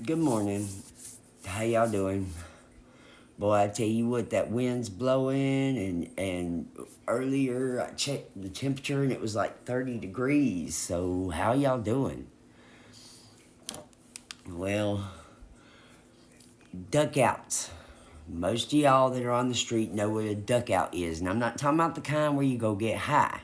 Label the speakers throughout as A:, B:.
A: Good morning. How y'all doing? Boy, I tell you what, that wind's blowing, and earlier I checked the temperature and it was like 30 degrees. So how y'all doing? Well, duck outs. Most of y'all that are on the street know what a duck out is, and I'm not talking about the kind where you go get high.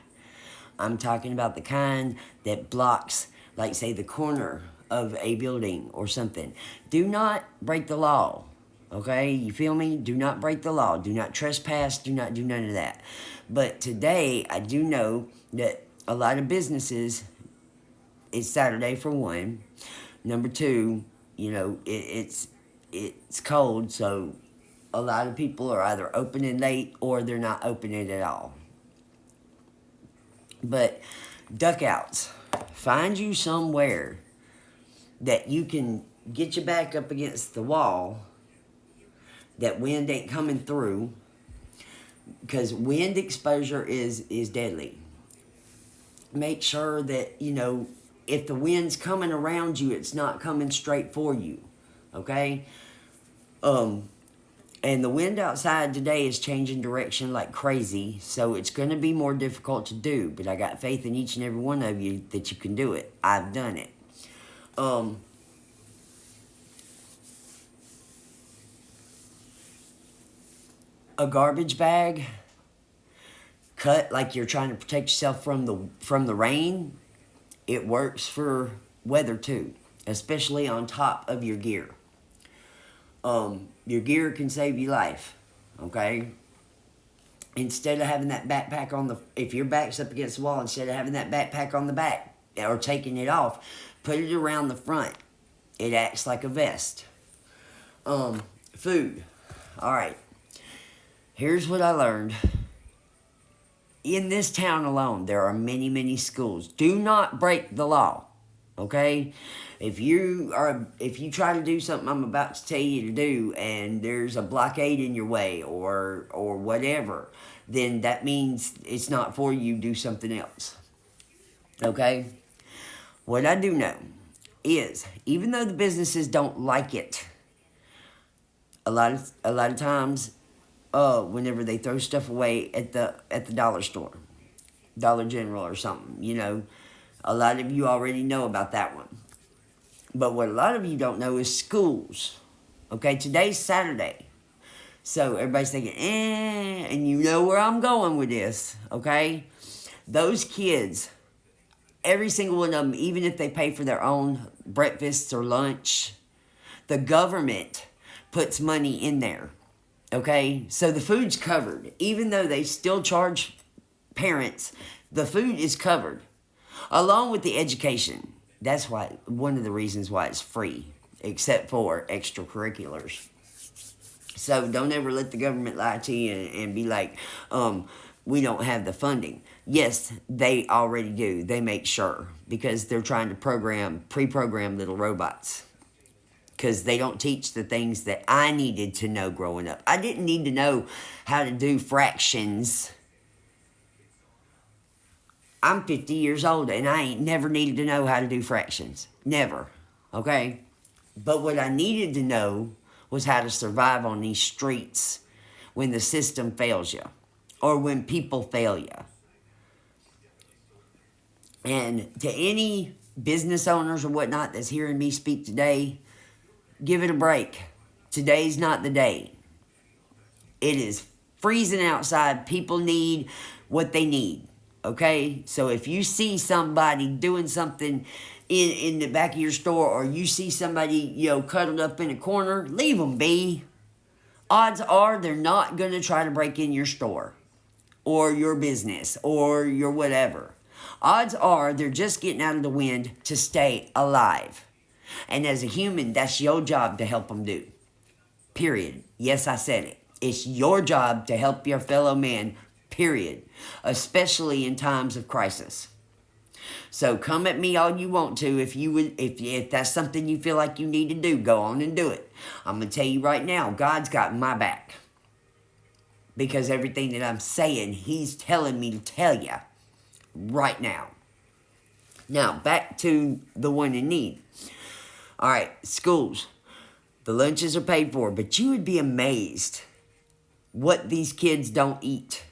A: I'm talking about the kind that blocks, like, say, the corner of a building or something. Do not break the law. Okay? You feel me? Do not break the law. Do not trespass. Do not do none of that. But today, I do know that a lot of businesses, it's Saturday for one. Number two, it's cold, so a lot of people are either opening late or they're not opening at all. But duck outs. Find you somewhere that you can get your back up against the wall, that wind ain't coming through, because wind exposure is deadly. Make sure that, if the wind's coming around you, it's not coming straight for you. Okay? And the wind outside today is changing direction like crazy, so it's going to be more difficult to do. But I got faith in each and every one of you that you can do it. I've done it. A garbage bag cut like you're trying to protect yourself from the rain. It works for weather too, especially on top of your gear. Your gear can save your life. Okay. Instead of having that backpack if your back's up against the wall, instead of having that backpack on the back or taking it off, put it around the front. It acts like a vest. Food. All right. Here's what I learned. In this town alone, there are many, many schools. Do not break the law. Okay? If you try to do something I'm about to tell you to do and there's a blockade in your way or whatever, then that means it's not for you. Do something else. Okay? What I do know is, even though the businesses don't like it, a lot of times, whenever they throw stuff away at the dollar store, Dollar General or something, a lot of you already know about that one. But what a lot of you don't know is schools. Okay, today's Saturday. So everybody's thinking, and you know where I'm going with this, okay? Those kids, every single one of them, even if they pay for their own breakfasts or lunch, the government puts money in there, okay? So the food's covered. Even though they still charge parents, the food is covered, along with the education. That's why, one of the reasons why it's free, except for extracurriculars. So don't ever let the government lie to you and be like, we don't have the funding. Yes, they already do. They make sure, because they're trying to pre-program little robots. Because they don't teach the things that I needed to know growing up. I didn't need to know how to do fractions. I'm 50 years old and I ain't never needed to know how to do fractions. Never. Okay? But what I needed to know was how to survive on these streets when the system fails you, or when people fail you. And to any business owners or whatnot that's hearing me speak today, give it a break. Today's not the day. It is freezing outside. People need what they need. Okay? So if you see somebody doing something in the back of your store, or you see somebody, cuddled up in a corner, leave them be. Odds are they're not going to try to break in your store or your business or your whatever. Odds are they're just getting out of the wind to stay alive. And as a human, that's your job to help them do. Period. Yes, I said it. It's your job to help your fellow man. Period. Especially in times of crisis. So come at me all you want to. If that's something you feel like you need to do, go on and do it. I'm going to tell you right now, God's got my back. Because everything that I'm saying, He's telling me to tell you right now. Now, back to the one in need. All right, schools. The lunches are paid for, but you would be amazed what these kids don't eat.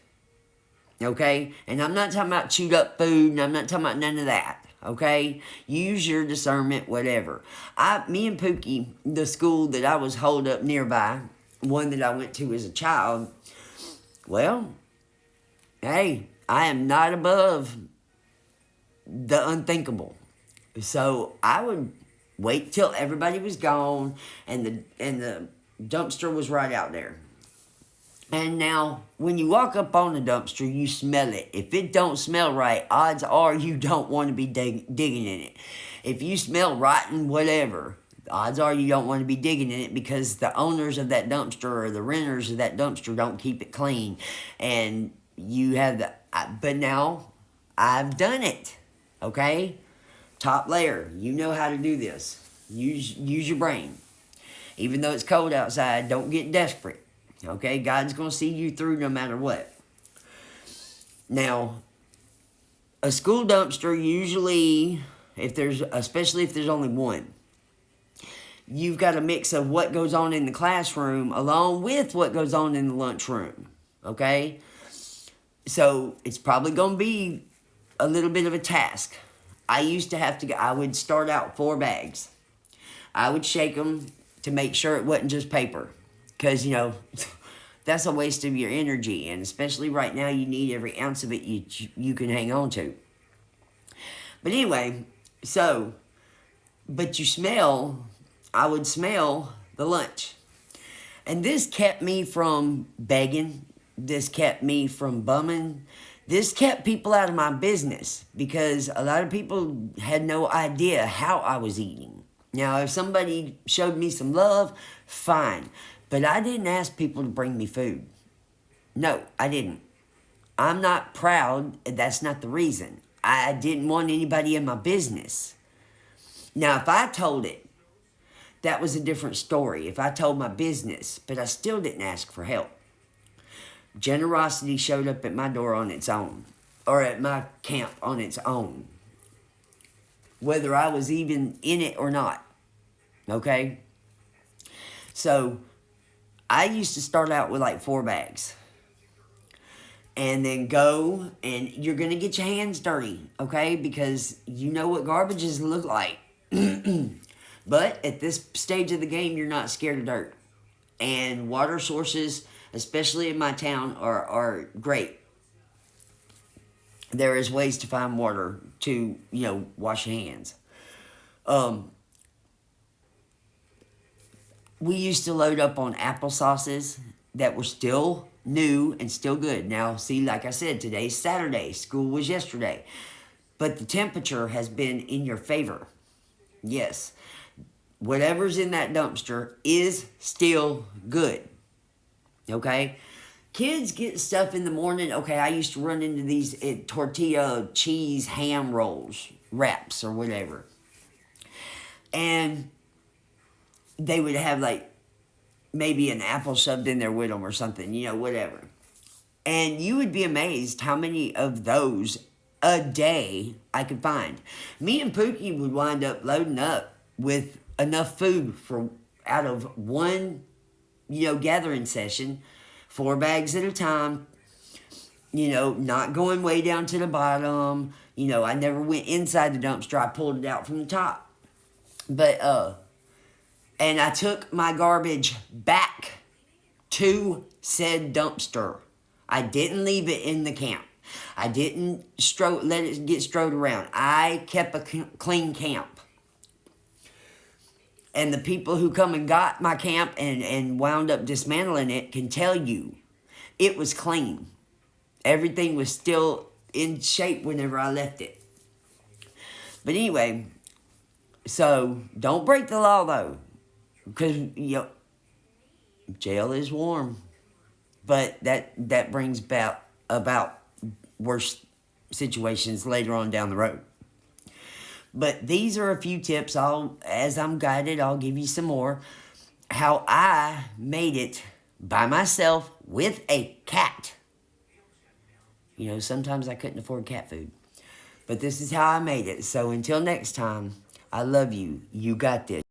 A: Okay? And I'm not talking about chewed up food, and I'm not talking about none of that. Okay? Use your discernment, whatever. Me and Pookie, the school that I was holed up nearby, one that I went to as a child, well, hey, I am not above the unthinkable. So I would wait till everybody was gone and the dumpster was right out there. And now, when you walk up on the dumpster, you smell it. If it don't smell right, odds are you don't want to be digging in it. If you smell rotten, whatever, odds are you don't want to be digging in it because the owners of that dumpster or the renters of that dumpster don't keep it clean. And you have but now, I've done it, okay? Top layer, you know how to do this. Use your brain. Even though it's cold outside, don't get desperate. Okay, God's going to see you through no matter what. Now, a school dumpster usually, especially if there's only one, you've got a mix of what goes on in the classroom along with what goes on in the lunchroom. Okay? So, it's probably going to be a little bit of a task. I would start out 4 bags. I would shake them to make sure it wasn't just paper. Because, that's a waste of your energy. And especially right now, you need every ounce of it you can hang on to. But anyway, but I would smell the lunch. And this kept me from begging. This kept me from bumming. This kept people out of my business. Because a lot of people had no idea how I was eating. Now, if somebody showed me some love, fine. But I didn't ask people to bring me food. No, I didn't. I'm not proud. That's not the reason. I didn't want anybody in my business. Now, if I told it, that was a different story. If I told my business, but I still didn't ask for help. Generosity showed up at my door on its own. Or at my camp on its own. Whether I was even in it or not. Okay? So, I used to start out with like 4 bags. And then go, and you're going to get your hands dirty, okay? Because you know what garbages look like. But at this stage of the game, you're not scared of dirt. And water sources, especially in my town, are great. There is ways to find water to, wash your hands. We used to load up on applesauces that were still new and still good. Now, see, like I said, today's Saturday. School was yesterday. But the temperature has been in your favor. Yes. Whatever's in that dumpster is still good. Okay? Kids get stuff in the morning. Okay, I used to run into these tortilla, cheese, ham rolls, wraps, or whatever. And they would have like maybe an apple shoved in there with them or something, whatever. And you would be amazed how many of those a day I could find. Me and Pookie would wind up loading up with enough food for out of one, gathering session, 4 bags at a time, not going way down to the bottom. I never went inside the dumpster. I pulled it out from the top. But, and I took my garbage back to said dumpster. I didn't leave it in the camp. I didn't let it get strode around. I kept a clean camp. And the people who come and got my camp and wound up dismantling it can tell you it was clean. Everything was still in shape whenever I left it. But anyway, so don't break the law though. Because, jail is warm. But that brings about worse situations later on down the road. But these are a few tips. As I'm guided, I'll give you some more. How I made it by myself with a cat. Sometimes I couldn't afford cat food. But this is how I made it. So until next time, I love you. You got this.